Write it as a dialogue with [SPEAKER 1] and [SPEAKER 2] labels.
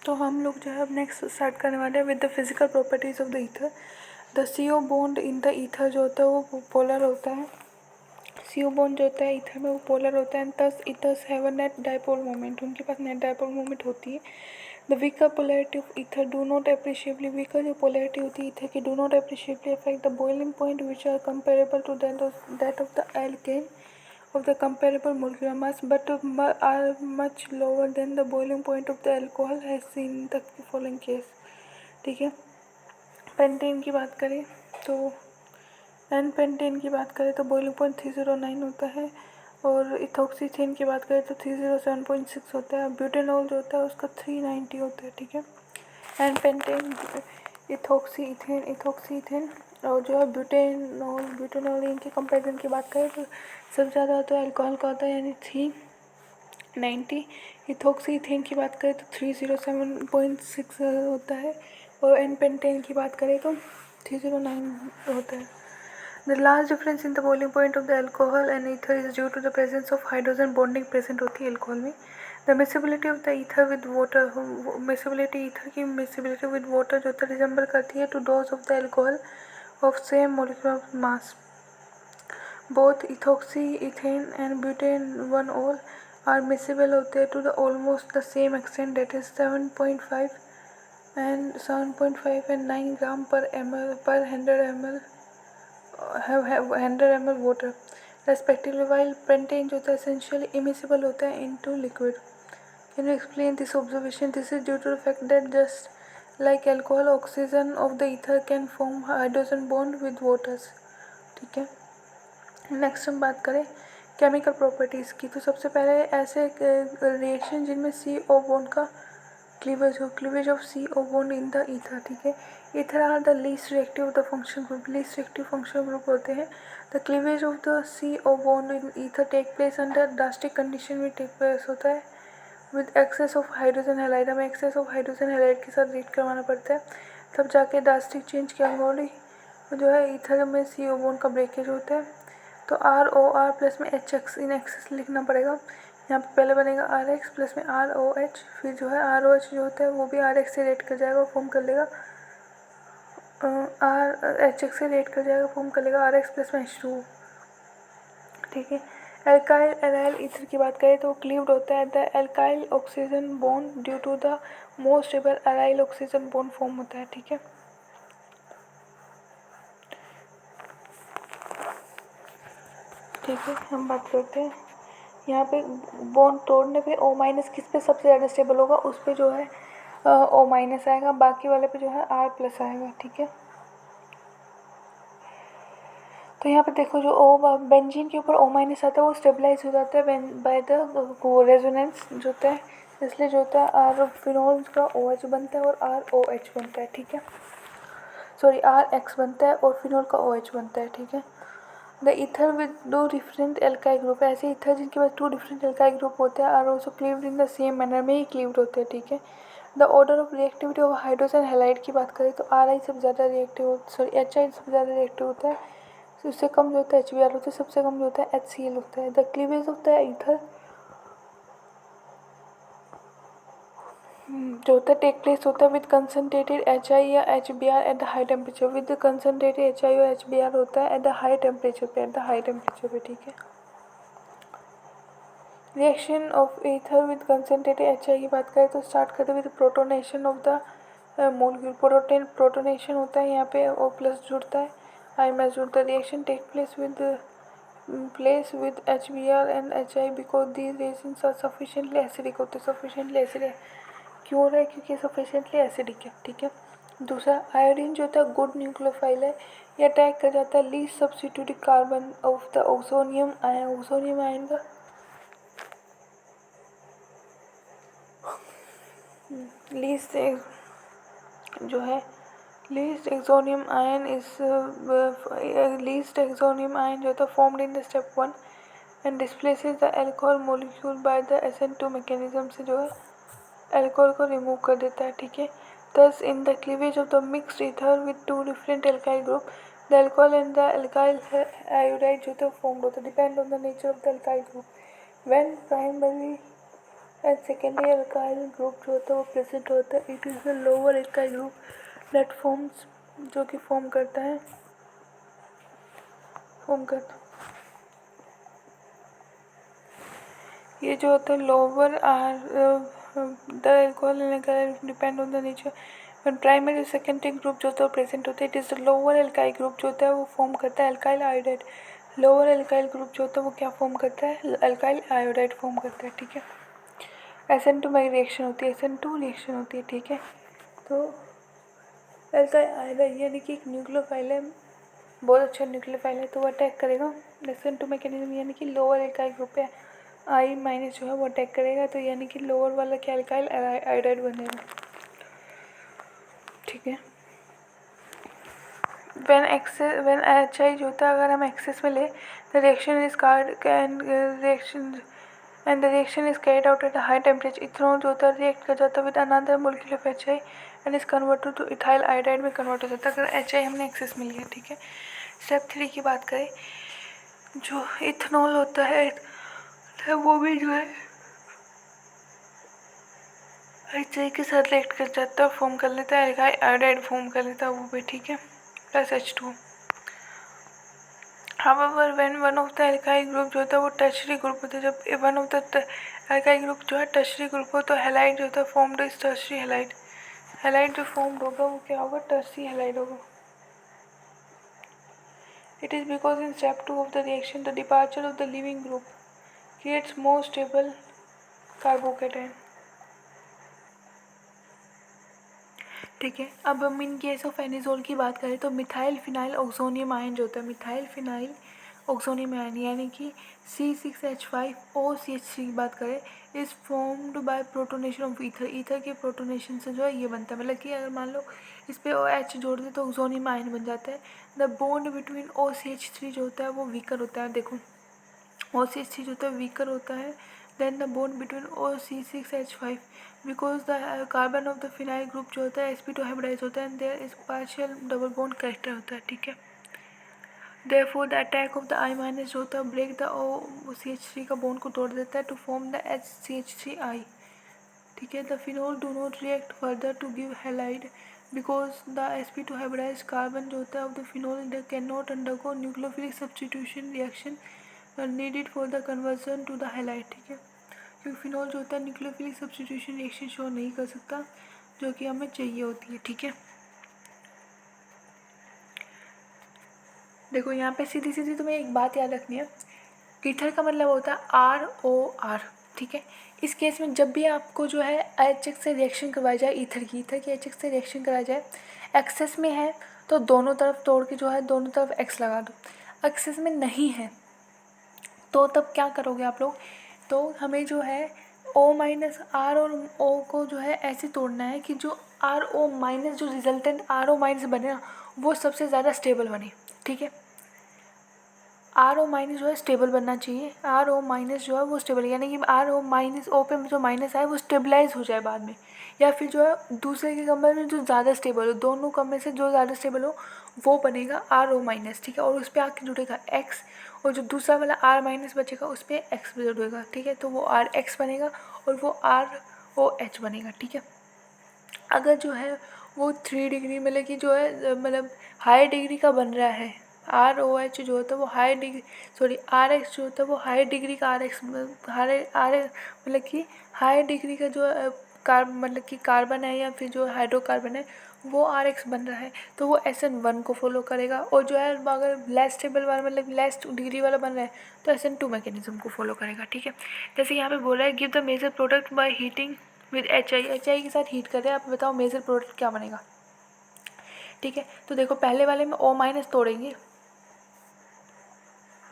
[SPEAKER 1] तो हम लोग जो है अब नेक्स्ट स्टार्ट करने वाले हैं with the physical properties of the ether. The CO bond in the ether जो होता है वो पोलर होता है। CO बॉन्ड जो होता है ईथर में वो पोलर होता है and thus ethers have a net dipole moment, उनके पास नेट डायपोल मोमेंट होती है। The weaker polarity of ether do not appreciably, weaker जो पोलैरिटी होती है ईथर की do not appreciably affect the boiling point which are comparable to that of the alkane of the comparable molecular mass but are much lower than the boiling point of the alcohol as seen in the following case। ठीक है, pentane की बात करें तो N pentane की बात करें तो बॉइलिंग पॉइंट 309 होता है और इथोक्सीथेन की बात करें तो 307.6 होता है। ब्यूटेनॉल जो होता है उसका 390 होता है। ठीक है, एन पेंटेन, इथोक्सीथेन और जो है ब्यूटेनॉल इनके कंपेरिजन की बात करें तो सबसे ज़्यादा होता है अल्कोहल का होता है यानी 390। इथोक्सीथेन की बात करें तो 307.6 होता है और एन पेंटेन की बात करें तो 309 होता है। The large difference in the boiling point of the alcohol and ether is due to the presence of hydrogen bonding present होती है alcohol में। The miscibility of the ether with water, miscibility ether की miscibility with water जो होता है resemble करती है to dose of the alcohol of same molecular mass। Both ethoxyethane and butanol are miscible होते हैं to the almost the same extent, that is 7.5 and 9 gram per 100 ml have 100 ml water respectively, while pentane जो होता है essentially immiscible होता है into liquid। Can you explain this observation? This is due to the fact that just like alcohol, oxygen of the ether can form hydrogen bond with waters। ठीक है, next हम बात करें केमिकल प्रॉपर्टीज़ की तो सबसे पहले ऐसे रिएक्शन जिनमें CO बॉन्ड का क्लीवेज हो, cleavage of CO bond in the ether. ठीक है, ether are the least reactive of the function group, least reactive function group होते हैं। The cleavage of the CO bond in ether take place under drastic condition में take place होता है with excess of hydrogen halide. हमें excess of hydrogen halide के साथ read करवाना पड़ता है तब जाके ड्रास्टिक चेंज के अकॉर्डिंग जो है ईथर में CO बॉन्ड का ब्रेकेज होता है। तो ROR प्लस में HX इन एक्सेस लिखना पड़ेगा। यहाँ पे पहले बनेगा RX प्लस में ROH, फिर जो है ROH जो होता है वो भी RX से रेट कर जाएगा, फॉर्म कर लेगा HX से रेट कर जाएगा, फॉर्म कर लेगा RX प्लस में H2। ठीक है, एल्काइल एराइल ईथर की बात करें तो क्लीव्ड होता है the alkyl oxygen bond due to the more stable aryl oxygen bond form होता है। ठीक है, ठीक है, हम बात करते हैं यहाँ पे बॉन्ड तोड़ने पे O- किस पे सबसे ज़्यादा स्टेबल होगा, उस पे जो है O- आएगा, बाकी वाले पे जो है R+ आएगा। ठीक है, तो यहाँ पे देखो जो बेंजीन के ऊपर O- आता है वो स्टेबलाइज हो जाता है बाय द रेजोनेंस जो होता है, इसलिए जो होता है R फिनोल का OH बनता है और ROH बनता है। ठीक है, सॉरी RX बनता है और फिनोल का OH बनता है। ठीक है, the ether with 2 different alkyl group, ऐसे ईथर जिनके पास 2 डिफरेंट एल्काइल ग्रुप होते हैं are also cleaved in the same manner में ही क्लीव्ड होते हैं। ठीक है, the order of reactivity of hydrogen halide की बात करें तो RI सबसे ज़्यादा रिएक्टिव, सॉरी HI सबसे ज़्यादा रिएक्टिव होता है, उससे कम जो होता है HBr होता है, सबसे कम जो होता है HCl होता है। The cleavage of the ether जो होता है टेक प्लेस होता है विद कंसनट्रेटेड HI या HBr at the high temperature, with concentrated HI और HBr होता है एट द हाई टेम्परेचर पे, एट द हाई टेम्परेचर पे। ठीक है, reaction of ether with concentrated HI की बात करें तो स्टार्ट करते with protonation of the molecule, protonation होता है, यहाँ पे O+ जुड़ता है, I- जुड़ता है। Reaction take place with HBr and HI because these reactions are sufficiently acidic होते हैं, सफिशिएंटली एसिडिक क्यों हो रहा है, क्योंकि सफिशिएंटली एसिडिक है। ठीक है, दूसरा आयोडीन जो होता है गुड न्यूक्लियोफाइल है, ये अटैक कर जाता है least substitutive carbon of the oxonium ion, oxonium ion का लीस्ट जो है लीस्ट एक्सोनियम आयन जो होता है formed in the step 1 and displaces the alcohol molecule by the SN2 mechanism से जो है अल्कोहल को रिमूव कर देता है। ठीक है, thus in the cleavage of the mixed ether with 2 different alkyl group, the alcohol and the alkyl iodide जो होता है formed होता है, depend on the nature of the alkyl group। when primary and secondary alkyl group जो होता है वो present होता है। It is the lower alkyl group that forms, जो कि फॉर्म करता है ये जो होता है lower are the alcohol and alkyl depend on the nature. when primary secondary group जो होता है प्रेजेंट होता है, it is the lower alkyl group जो होता है वो फॉर्म करता है alkyl iodide. Lower alkyl group जो होता है वो क्या फॉर्म करता है, एल्काइल आयोडाइड फॉर्म करता है। ठीक है, SN2 में रिएक्शन होती है, SN2 रिएक्शन होती है। ठीक है, तो एल्काइल आयोडाइड यानी कि एक न्यूक्लियोफाइल है, बहुत अच्छा न्यूक्लियोफाइल है, तो वो अटैक करेगा SN2 मैकेनिज्म, यानी कि लोअर एल्काइल ग्रुप है I माइनस जो है वो अटैक करेगा, तो यानी कि लोअर वाला क्या एल्काइल आयोडाइड बनेगा। ठीक है, when HI जो होता है अगर हम एक्सेस में ले, the reaction is and the reaction is carried out at a high temperature। Ethanol जो होता है रिएक्ट कर जाता है with another molecule of HI and is converted two ethyl iodide में कन्वर्ट हो जाता है अगर HI हमने एक्सेस में लिया। ठीक है, स्टेप 3 की बात करें, जो इथेनॉल होता है वो भी जो है HI के साथ रिएक्ट कर जाता है, फॉर्म कर लेता है एल्काइल आयोडाइड फॉर्म कर लेता है वो भी। ठीक है, plus H2। However, when one of the alkyl group जो होता है वो टर्शरी ग्रुप होता है, जब one of the alkyl group जो है टर्शरी ग्रुप हो तो हैलाइड जो होता है formed is tertiary halide. Halide जो फॉर्म्ड होगा वो क्या होगा, टर्शरी हैलाइड होगा। It is because in step 2 of the reaction the departure of the leaving group creates more stable carbocation। ठीक है, अब हम इन केस ऑफ एनिजोल की बात करें तो मिथाइल फिनाइल ऑक्सोनियम आयन जो होता है, मिथाइल फिनाइल ऑक्सोनियम आयन यानी कि C6H5OCH3 की बात करें, is formed by protonation of ether. Ether के प्रोटोनेशन से जो है ये बनता है, मतलब कि अगर मान लो इस पर OH जोड़ दे तो ऑक्सोनियम आयन बन जाता है। द बॉन्ड बिटवीन OCH3 जो होता है वो वीकर होता है। देखो OCH3 जो होता है वीकर होता है than the bond between OC6H5 because the carbon of the phenyl group जो होता है sp2 हाइब्रिडाइज होता है and there is partial double bond character होता है। ठीक है, therefore the attack of the I minus जो होता है ब्रेक द OCH3 का बॉन्ड को तोड़ देता है टू फॉर्म द HCH3I। ठीक है, the phenol do not react further to give halide because the sp2 hybridize carbon जो होता है of the phenol can not undergo nucleophilic substitution reaction needed for the conversion to the halide. ठीक है, क्योंकि phenol जो होता है nucleophilic substitution reaction show नहीं कर सकता जो कि हमें चाहिए होती है। ठीक है, देखो यहाँ पे सीधी सीधी तुम्हें एक बात याद रखनी है, ईथर का मतलब होता है ROR। ठीक है, इस केस में जब भी आपको जो है HX से रिएक्शन करवाई जाए, ईथर की HX से रिएक्शन कराई जाए, एक्सेस में है तो दोनों तरफ तोड़ के जो है दोनों तरफ X लगा दो। एक्सेस में नहीं है तो तब क्या करोगे आप लोग, तो हमें जो है O माइनस R और O को जो है ऐसे तोड़ना है कि जो RO माइनस जो रिजल्टेंट RO माइनस बने ना वो सबसे ज़्यादा स्टेबल बने। ठीक है, RO माइनस जो है स्टेबल बनना चाहिए, RO माइनस जो है वो स्टेबल, यानी कि RO माइनस O पे जो माइनस आए वो स्टेबलाइज हो जाए बाद में, या फिर जो है दूसरे के कंपेयर में जो ज़्यादा स्टेबल हो, दोनों कम में से जो ज़्यादा स्टेबल हो वो बनेगा RO माइनस। ठीक है, और उस पर आके जुड़ेगा X, और जो दूसरा वाला R माइनस बचेगा उस पर X जुड़ेगा। ठीक है, तो वो RX बनेगा और वो ROH बनेगा। ठीक है, अगर जो है वो 3 डिग्री मतलब कि जो है मतलब हाई डिग्री का बन रहा है, ROH जो होता है वो हाई डिग्री RX जो होता है वो हाई डिग्री का RX मतलब कि हाई डिग्री का जो मतलब कि कार्बन है या फिर जो हाइड्रोकार्बन है वो RX बन रहा है तो वो SN1 को फॉलो करेगा, और जो है अगर लेस स्टेबल वाला मतलब लेस डिग्री वाला बन रहा है तो SN2 मैकेनिज्म को फॉलो करेगा। ठीक है, जैसे यहाँ पे बोला है give the major product by heating with HI के साथ हीट कर रहे हैं, आप बताओ मेजर प्रोडक्ट क्या बनेगा। ठीक है, तो देखो पहले वाले में O माइनस तोड़ेंगे